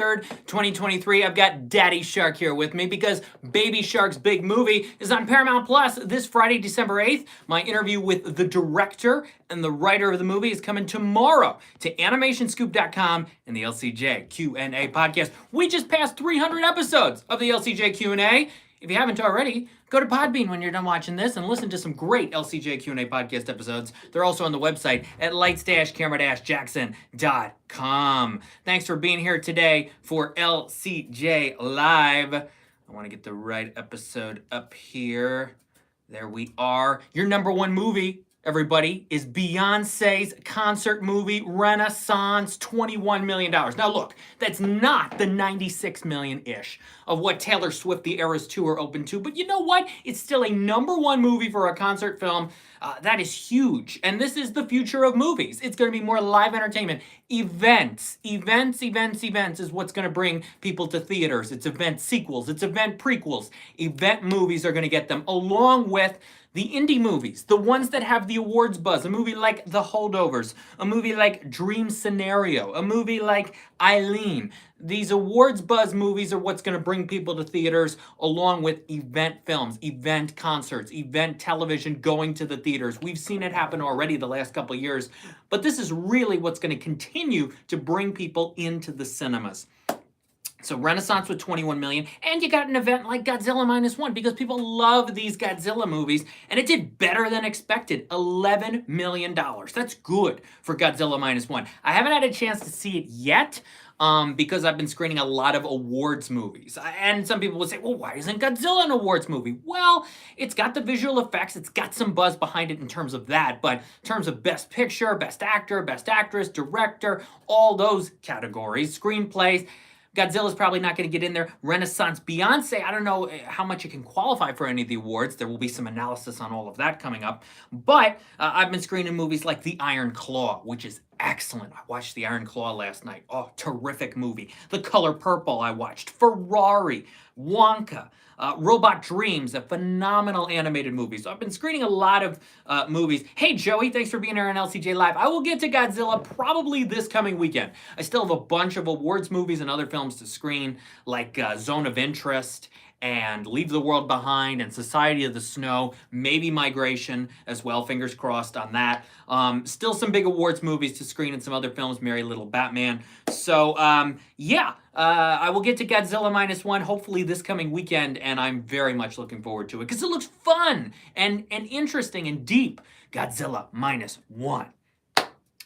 3rd, 2023. I've got Daddy Shark here with me because Baby Shark's big movie is on Paramount Plus this Friday, December 8th. My interview with the director and the writer of the movie is coming tomorrow to animationscoop.com and the LCJ Q&A podcast. We just passed 300 episodes of the LCJ Q&A. If you haven't already, go to Podbean when you're done watching this and listen to some great LCJ Q&A podcast episodes. They're also on the website at lights-camera-jackson.com. Thanks for being here today for LCJ Live. I want to get the right episode up here. There we are. Your number one movie, everybody, is Beyonce's concert movie, Renaissance, $21 million. Now look, that's not the 96 million-ish of what Taylor Swift The Eras Tour opened to, but you know what? It's still a number one movie for a concert film. That is huge, and this is the future of movies. It's going to be more live entertainment. Events is what's going to bring people to theaters. It's event sequels, it's event prequels. Event movies are going to get them, along with the indie movies, the ones that have the awards buzz, a movie like The Holdovers, a movie like Dream Scenario, a movie like Eileen. These awards buzz movies are what's going to bring people to theaters, along with event films, event concerts, event television going to the theaters. We've seen it happen already the last couple of years, but this is really what's going to continue to bring people into the cinemas. So Renaissance with 21 million, and you got an event like Godzilla -1 because people love these Godzilla movies, and it did better than expected, $11 million. That's good for Godzilla -1. I haven't had a chance to see it yet because I've been screening a lot of awards movies. And some people would say, well, why isn't Godzilla an awards movie? Well, it's got the visual effects, it's got some buzz behind it in terms of that, but in terms of Best Picture, Best Actor, Best Actress, Director, all those categories, screenplays, Godzilla's probably not going to get in there. Renaissance, Beyonce, I don't know how much it can qualify for any of the awards. There will be some analysis on all of that coming up. But I've been screening movies like The Iron Claw, which is excellent. I watched The Iron Claw last night. Oh, terrific movie. The Color Purple I watched. Ferrari, Wonka, Robot Dreams, a phenomenal animated movie. So I've been screening a lot of movies. Hey, Joey, thanks for being here on LCJ Live. I will get to Godzilla probably this coming weekend. I still have a bunch of awards movies and other films to screen, like Zone of Interest and Leave the World Behind and Society of the Snow, maybe Migration as well, fingers crossed on that. Still some big awards movies to screen and some other films, Merry Little Batman. So yeah, I will get to Godzilla -1 hopefully this coming weekend, and I'm very much looking forward to it because it looks fun and interesting and deep. Godzilla -1.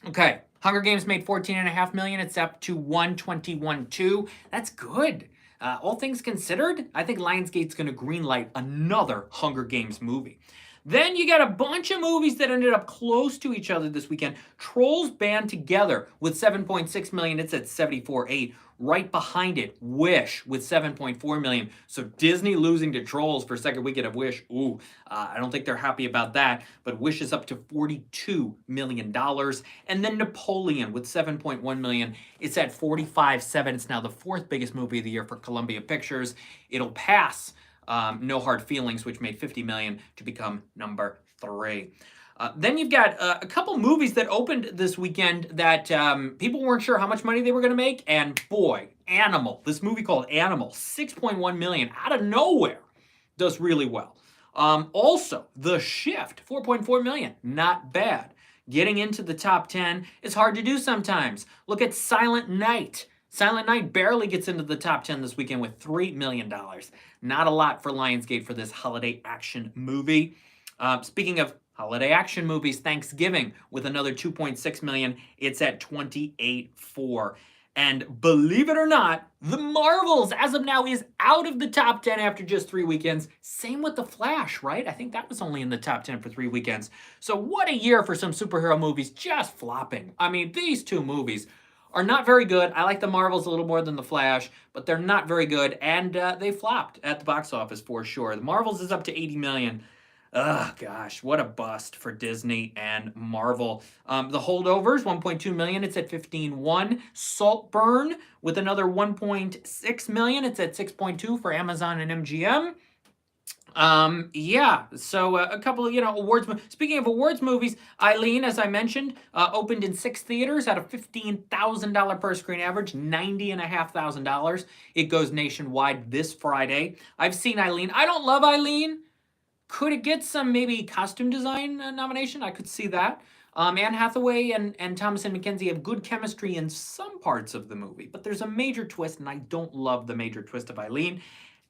Okay, Hunger Games made $14.5 million. It's up to $121.2. That's good. All things considered, I think Lionsgate's going to greenlight another Hunger Games movie. Then you got a bunch of movies that ended up close to each other this weekend. Trolls Band Together with $7.6 million. It's at $74.8. Right behind it, Wish with $7.4 million. So Disney losing to Trolls for second weekend of Wish. Ooh, I don't think they're happy about that. But Wish is up to $42 million. And then Napoleon with $7.1 million. It's at $45.7. It's now the fourth biggest movie of the year for Columbia Pictures. It'll pass No Hard Feelings, which made $50 million, to become number 3. Then you've got a couple movies that opened this weekend that people weren't sure how much money they were going to make. And boy, Animal, this movie called Animal, $6.1 million out of nowhere, does really well. Also, The Shift, $4.4 million, not bad. Getting into the top 10 is hard to do sometimes. Look at Silent Night. Silent Night barely gets into the top 10 this weekend with $3 million. Not a lot for Lionsgate for this holiday action movie. Speaking of holiday action movies, Thanksgiving with another $2.6 million. It's at $28.4. And believe it or not, The Marvels, as of now, is out of the top 10 after just 3 weekends. Same with The Flash, right? I think that was only in the top 10 for 3 weekends. So what a year for some superhero movies just flopping. I mean, these two movies are not very good. I like The Marvels a little more than The Flash, but they're not very good, and they flopped at the box office for sure. The Marvels is up to $80 million. Ugh, gosh, what a bust for Disney and Marvel. The Holdovers, $1.2 million. It's at $15.1. Saltburn with another $1.6 million. It's at $6.2 for Amazon and MGM. Yeah. So a couple of awards. Speaking of awards movies, Eileen, as I mentioned, opened in 6 theaters at a $15,000 per screen average, $90,500. It goes nationwide this Friday. I've seen Eileen. I don't love Eileen. Could it get some maybe costume design nomination? I could see that. Anne Hathaway and Thomasin McKenzie have good chemistry in some parts of the movie, but there's a major twist, and I don't love the major twist of Eileen.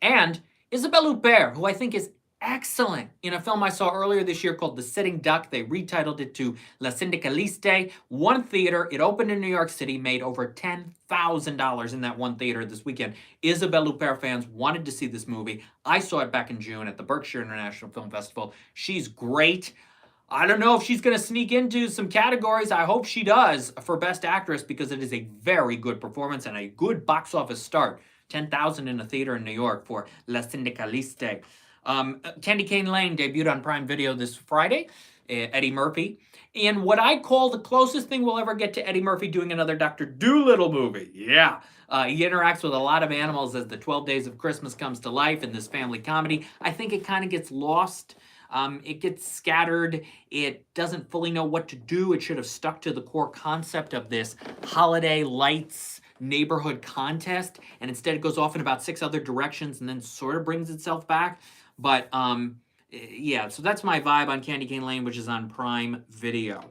And Isabelle Huppert, who I think is excellent in a film I saw earlier this year called The Sitting Duck. They retitled it to La Syndicaliste. One theater, it opened in New York City, made over $10,000 in that one theater this weekend. Isabelle Huppert fans wanted to see this movie. I saw it back in June at the Berkshire International Film Festival. She's great. I don't know if she's going to sneak into some categories. I hope she does for Best Actress because it is a very good performance and a good box office start. 10,000 in a theater in New York for La Syndicaliste. Candy Cane Lane debuted on Prime Video this Friday. Eddie Murphy. In what I call the closest thing we'll ever get to Eddie Murphy doing another Dr. Dolittle movie. Yeah. He interacts with a lot of animals as the 12 Days of Christmas comes to life in this family comedy. I think it kind of gets lost. It gets scattered. It doesn't fully know what to do. It should have stuck to the core concept of this holiday lights neighborhood contest, and instead it goes off in about 6 other directions and then sort of brings itself back. But yeah, so that's my vibe on Candy Cane Lane, which is on Prime Video.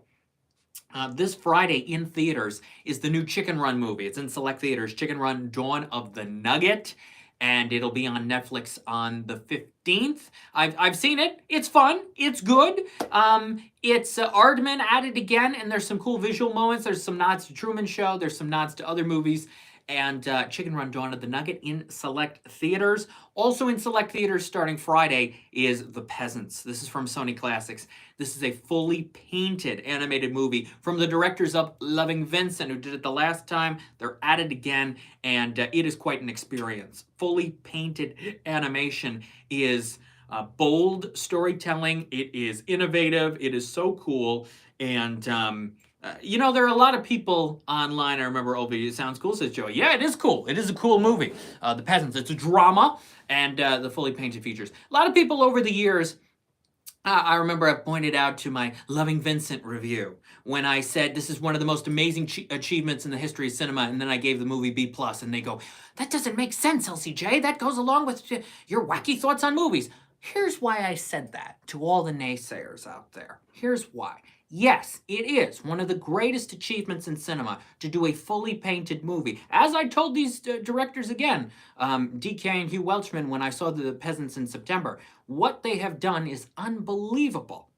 This Friday in theaters is the new Chicken Run movie. It's in select theaters. Chicken Run: Dawn of the Nugget. And it'll be on Netflix on the 15th. I've seen it. It's fun. It's good. It's Aardman at it again, and there's some cool visual moments. There's some nods to Truman Show. There's some nods to other movies. And Chicken Run: Dawn of the Nugget in select theaters. Also in select theaters starting Friday is The Peasants. This is from Sony Classics. This is a fully painted animated movie from the directors of Loving Vincent, who did it the last time. They're at it again, and it is quite an experience. Fully painted animation is bold storytelling. It is innovative. It is so cool. And there are a lot of people online. I remember Obi, it sounds cool, says Joey. Yeah, it is cool. It is a cool movie. The Peasants. It's a drama, and the fully painted features. A lot of people over the years, I remember I pointed out to my Loving Vincent review when I said this is one of the most amazing achievements in the history of cinema, and then I gave the movie B+, and they go, that doesn't make sense, LCJ. That goes along with your wacky thoughts on movies. Here's why I said that to all the naysayers out there. Here's why. Yes, it is one of the greatest achievements in cinema to do a fully painted movie. As I told these directors again, DK and Hugh Welchman, when I saw The Peasants in September, what they have done is unbelievable.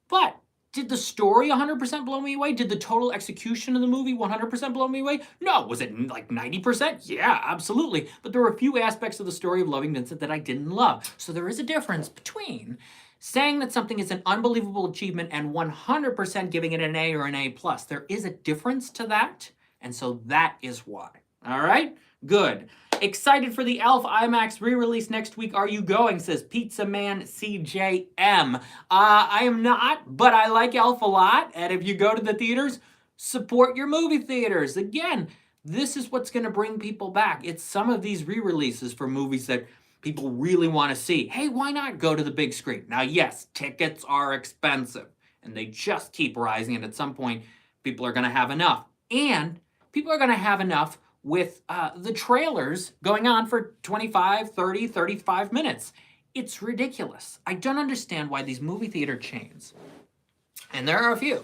But did the story 100% blow me away? Did the total execution of the movie 100% blow me away? No. Was it like 90%? Yeah, absolutely. But there were a few aspects of the story of Loving Vincent that I didn't love. So there is a difference between saying that something is an unbelievable achievement and 100% giving it an A or an A+. There is a difference to that, and so that is why. All right? Good. Excited for the Elf IMAX re-release next week. Are you going? Says Pizza Man CJM. I am not, but I like Elf a lot, and if you go to the theaters, support your movie theaters. Again, this is what's going to bring people back. It's some of these re-releases for movies that people really want to see. Hey, why not go to the big screen? Now, yes, tickets are expensive, and they just keep rising, and at some point, people are going to have enough. And people are going to have enough with the trailers going on for 25, 30, 35 minutes. It's ridiculous. I don't understand why these movie theater chains, and there are a few,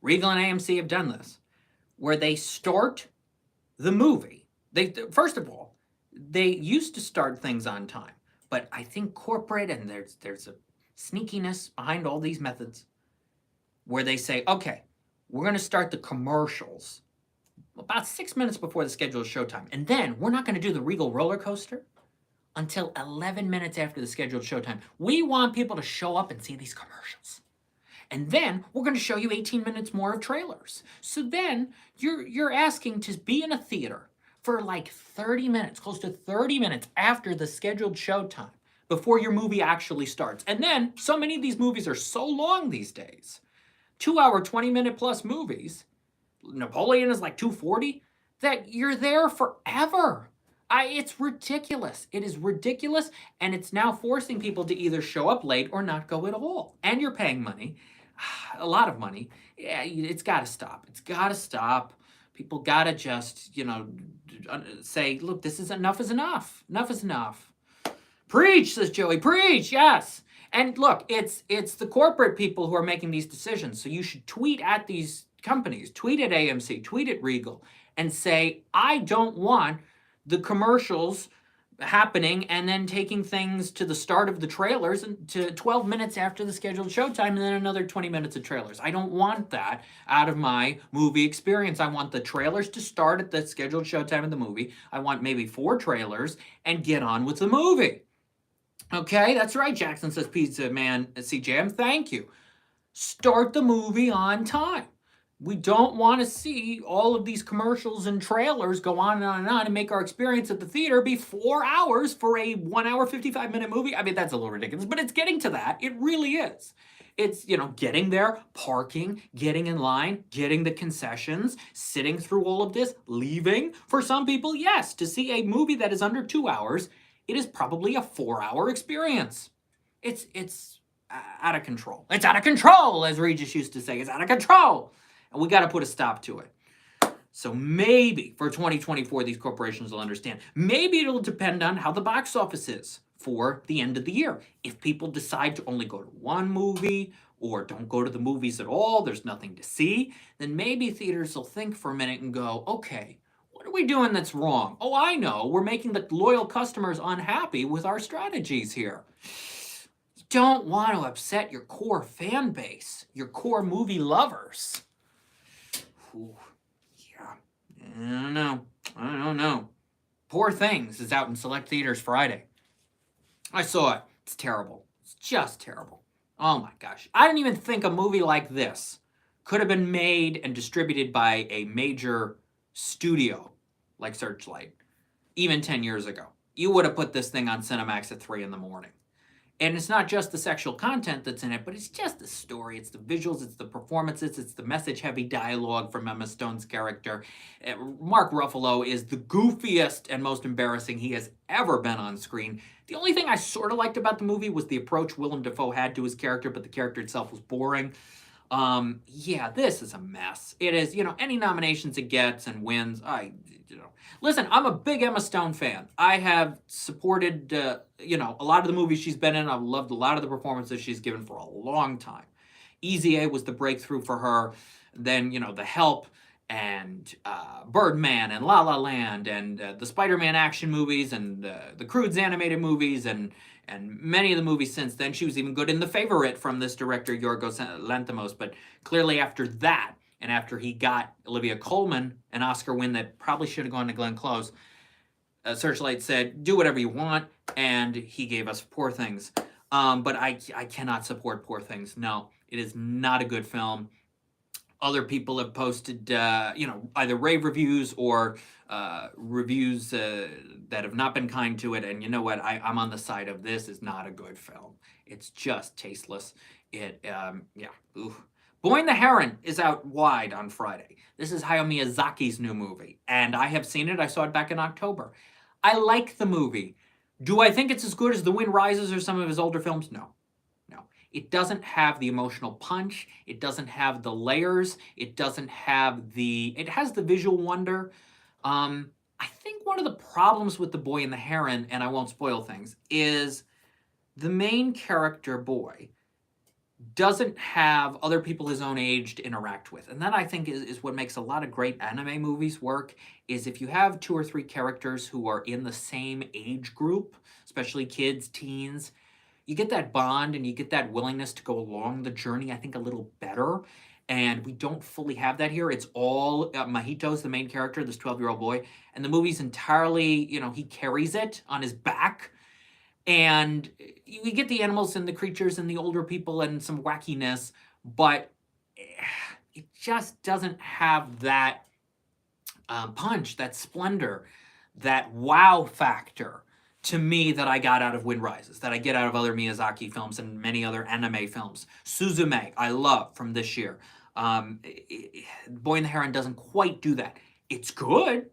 Regal and AMC have done this, where they start the movie. First of all, they used to start things on time, but I think corporate, and there's a sneakiness behind all these methods, where they say, okay, we're going to start the commercials about 6 minutes before the scheduled showtime, and then we're not going to do the Regal roller coaster until 11 minutes after the scheduled showtime. We want people to show up and see these commercials. And then we're going to show you 18 minutes more of trailers. So then you're asking to be in a theater for like 30 minutes, close to 30 minutes after the scheduled showtime before your movie actually starts. And then so many of these movies are so long these days. 2-hour, 20-minute plus movies. Napoleon is like 240, that you're there forever. It's ridiculous. It is ridiculous, and it's now forcing people to either show up late or not go at all. And you're paying money, a lot of money. Yeah, it's got to stop. It's got to stop. People got to just, say, look, this is enough is enough. Enough is enough. Preach, says Joey. Preach, yes. And look, it's the corporate people who are making these decisions. So you should tweet at these companies, tweet at AMC, tweet at Regal, and say, I don't want the commercials happening and then taking things to the start of the trailers and to 12 minutes after the scheduled showtime and then another 20 minutes of trailers. I don't want that out of my movie experience. I want the trailers to start at the scheduled showtime of the movie. I want maybe 4 trailers and get on with the movie. Okay, that's right, Jackson says Pizza Man CJM. Thank you. Start the movie on time. We don't want to see all of these commercials and trailers go on and on and on and make our experience at the theater be 4 hours for a 1 hour, 55-minute movie. I mean, that's a little ridiculous, but it's getting to that. It really is. It's, getting there, parking, getting in line, getting the concessions, sitting through all of this, leaving. For some people, yes, to see a movie that is under 2 hours, it is probably a 4-hour experience. It's out of control. It's out of control, as Regis used to say. It's out of control. And we got to put a stop to it. So maybe for 2024, these corporations will understand. Maybe it'll depend on how the box office is for the end of the year. If people decide to only go to one movie or don't go to the movies at all, there's nothing to see, then maybe theaters will think for a minute and go, okay, what are we doing that's wrong? Oh, I know. We're making the loyal customers unhappy with our strategies here. You don't want to upset your core fan base, your core movie lovers. Ooh, yeah, I don't know. Poor Things is out in select theaters Friday. I saw it. It's terrible. It's just terrible. Oh my gosh. I didn't even think a movie like this could have been made and distributed by a major studio like Searchlight even 10 years ago. You would have put this thing on Cinemax at 3 in the morning. And it's not just the sexual content that's in it, but it's just the story. It's the visuals, it's the performances, it's the message-heavy dialogue from Emma Stone's character. Mark Ruffalo is the goofiest and most embarrassing he has ever been on screen. The only thing I sort of liked about the movie was the approach Willem Dafoe had to his character, but the character itself was boring. Yeah, this is a mess. It is, any nominations it gets and wins, Listen, I'm a big Emma Stone fan. I have supported, a lot of the movies she's been in. I've loved a lot of the performances she's given for a long time. Easy A was the breakthrough for her. Then, The Help and Birdman and La La Land and the Spider-Man action movies and the Croods animated movies and many of the movies since then. She was even good in The Favorite from this director, Yorgos Lanthimos. But clearly after that, and after he got Olivia Colman an Oscar win that probably should have gone to Glenn Close, Searchlight said, do whatever you want, and he gave us Poor Things. But I cannot support Poor Things. No, it is not a good film. Other people have posted, either rave reviews or reviews that have not been kind to it. And you know what? I'm on the side of this is not a good film. It's just tasteless. Boy and the Heron is out wide on Friday. This is Hayao Miyazaki's new movie, and I have seen it. I saw it back in October. I like the movie. Do I think it's as good as The Wind Rises or some of his older films? No. It doesn't have the emotional punch. It doesn't have the layers. It has the visual wonder. I think one of the problems with The Boy and the Heron, and I won't spoil things, is the main character, Boy, doesn't have other people his own age to interact with. And that, I think, is what makes a lot of great anime movies work, is if you have 2 or 3 characters who are in the same age group, especially kids, teens, you get that bond and you get that willingness to go along the journey, I think, a little better. And we don't fully have that here. It's all Mahito's the main character, this 12-year-old boy. And the movie's entirely, he carries it on his back. And you get the animals and the creatures and the older people and some wackiness, but it just doesn't have that punch, that splendor, that wow factor to me that I got out of Wind Rises, that I get out of other Miyazaki films and many other anime films. Suzume, I love from this year. Boy and the Heron doesn't quite do that. It's good,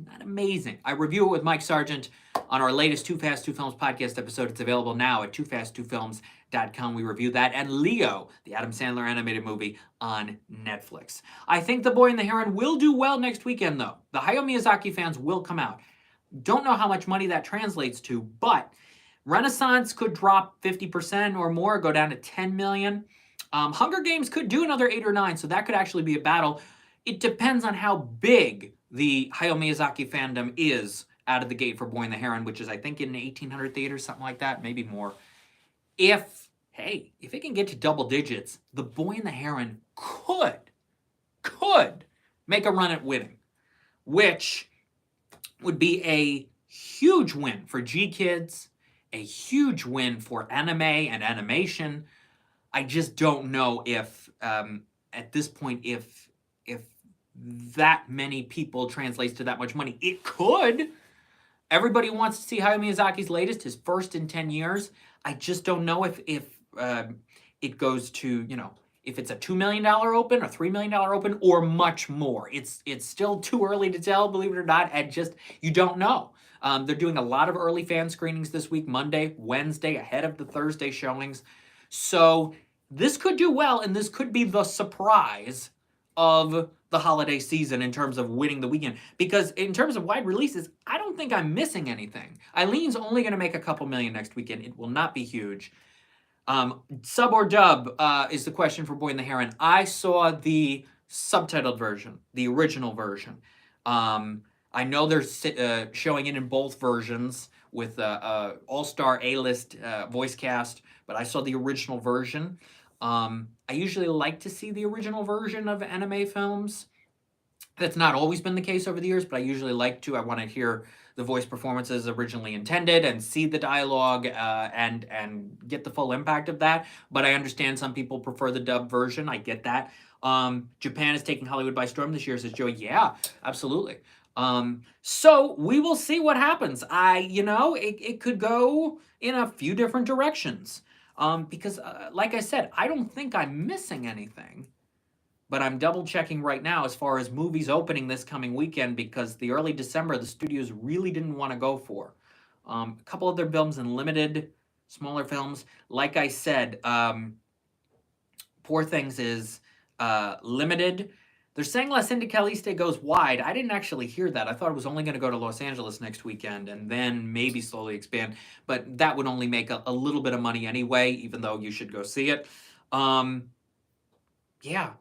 not amazing. I review it with Mike Sargent on our latest Too Fast, Two Films podcast episode. It's available now at toofast2films.com. We review that. And Leo, the Adam Sandler animated movie on Netflix. I think The Boy and the Heron will do well next weekend, though. The Hayao Miyazaki fans will come out. Don't know how much money that translates to, but Renaissance could drop 50% or more, go down to 10 million. Hunger Games could do another 8 or 9, so that could actually be a battle. It depends on how big the Hayao Miyazaki fandom is out of the gate for Boy and the Heron, which is, I think, in 1,800 theaters, something like that, maybe more. If it can get to double digits, The Boy and the Heron could make a run at winning, which would be a huge win for G-Kids, a huge win for anime and animation. I just don't know if, at this point, if that many people translates to that much money. It could. Everybody wants to see Hayao Miyazaki's latest, his first in 10 years. I just don't know if it goes to, if it's a $2 million open or $3 million open or much more. It's still too early to tell, believe it or not. And just, you don't know. They're doing a lot of early fan screenings this week, Monday, Wednesday, ahead of the Thursday showings. So this could do well, and this could be the surprise of the holiday season in terms of winning the weekend. Because in terms of wide releases, I don't think I'm missing anything. Eileen's only going to make a couple million next weekend. It will not be huge. Sub or dub is the question for Boy and the Heron. I saw the subtitled version, the original version. I know they're showing it in both versions with all-star A-list voice cast, but I saw the original version. I usually like to see the original version of anime films. That's not always been the case over the years, but I usually like to. I want to hear the voice performances originally intended and see the dialogue and get the full impact of that. But I understand some people prefer the dub version. I get that. Japan is taking Hollywood by storm this year, says Joey. Yeah, absolutely. So we will see what happens. It could go in a few different directions. Because, like I said, I don't think I'm missing anything. But I'm double checking right now as far as movies opening this coming weekend, because the early December, the studios really didn't want to go for. A couple of their films in limited, smaller films. Like I said, Poor Things is limited. They're saying La Sindicaliste goes wide. I didn't actually hear that. I thought it was only going to go to Los Angeles next weekend and then maybe slowly expand. But that would only make a little bit of money anyway, even though you should go see it. Yeah.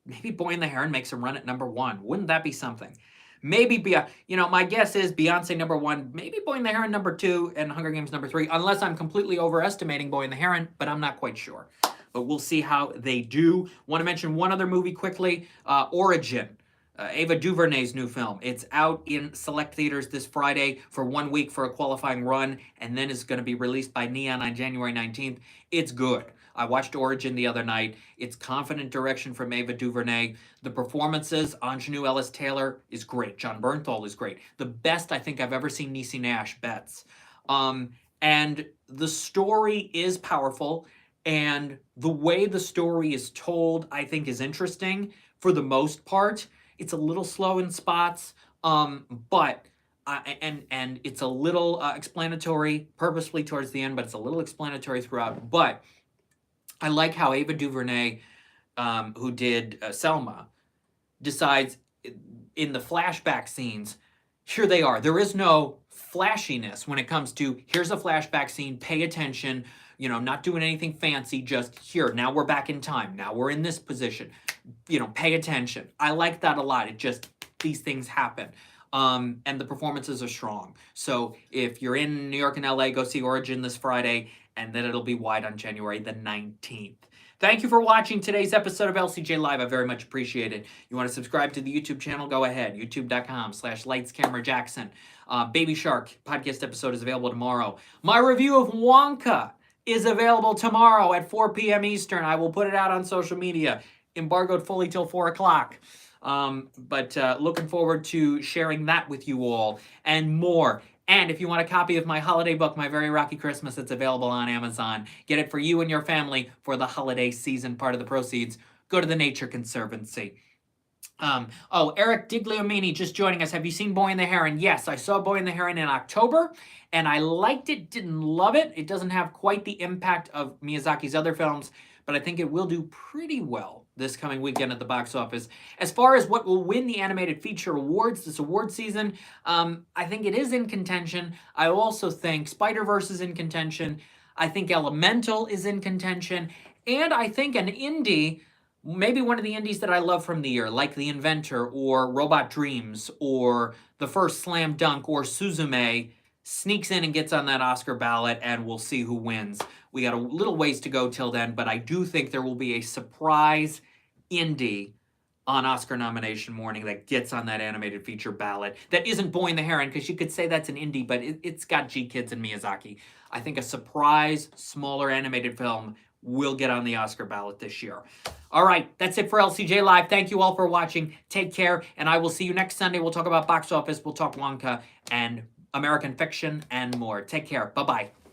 Maybe Boy and the Heron makes a run at number 1. Wouldn't that be something? Maybe, my guess is Beyonce number 1, maybe Boy and the Heron number 2, and Hunger Games number 3, unless I'm completely overestimating Boy and the Heron, but I'm not quite sure. But we'll see how they do. Want to mention one other movie quickly, Origin. Ava DuVernay's new film. It's out in select theaters this Friday for 1 week for a qualifying run, and then it's going to be released by Neon on January 19th. It's good. I watched Origin the other night. It's confident direction from Ava DuVernay. The performances, Anjanou Ellis-Taylor is great. John Bernthal is great. The best I think I've ever seen Niecy Nash bets. And the story is powerful, and the way the story is told, I think, is interesting for the most part. It's a little slow in spots, but it's a little explanatory purposefully towards the end, but it's a little explanatory throughout. But I like how Ava DuVernay, who did Selma, decides in the flashback scenes, here they are. There is no flashiness when it comes to, here's a flashback scene, pay attention, not doing anything fancy, just here, now we're back in time, now we're in this position, pay attention. I like that a lot. It just, these things happen. And the performances are strong. So if you're in New York and LA, go see Origin this Friday, and then it'll be wide on January the 19th. Thank you for watching today's episode of LCJ Live. I very much appreciate it. You want to subscribe to the YouTube channel? Go ahead. YouTube.com/LightsCameraJackson. Baby Shark podcast episode is available tomorrow. My review of Wonka is available tomorrow at 4 p.m. Eastern. I will put it out on social media. Embargoed fully till 4 o'clock. But looking forward to sharing that with you all and more. And if you want a copy of my holiday book, My Very Rocky Christmas, it's available on Amazon. Get it for you and your family for the holiday season. Part of the proceeds go to the Nature Conservancy. Eric Digliomini just joining us. Have you seen Boy and the Heron? Yes, I saw Boy and the Heron in October, and I liked it, didn't love it. It doesn't have quite the impact of Miyazaki's other films, but I think it will do pretty well this coming weekend at the box office. As far as what will win the animated feature awards this award season, I think it is in contention. I also think Spider-Verse is in contention. I think Elemental is in contention. And I think an indie, maybe one of the indies that I love from the year, like The Inventor or Robot Dreams or The First Slam Dunk or Suzume, sneaks in and gets on that Oscar ballot, and we'll see who wins. We got a little ways to go till then, but I do think there will be a surprise indie on Oscar nomination morning that gets on that animated feature ballot that isn't Boy and the Heron, because you could say that's an indie, but it's got G-Kids and Miyazaki. I think a surprise, smaller animated film will get on the Oscar ballot this year. All right, that's it for LCJ Live. Thank you all for watching. Take care, and I will see you next Sunday. We'll talk about box office, we'll talk Wonka and American Fiction and more. Take care. Bye-bye.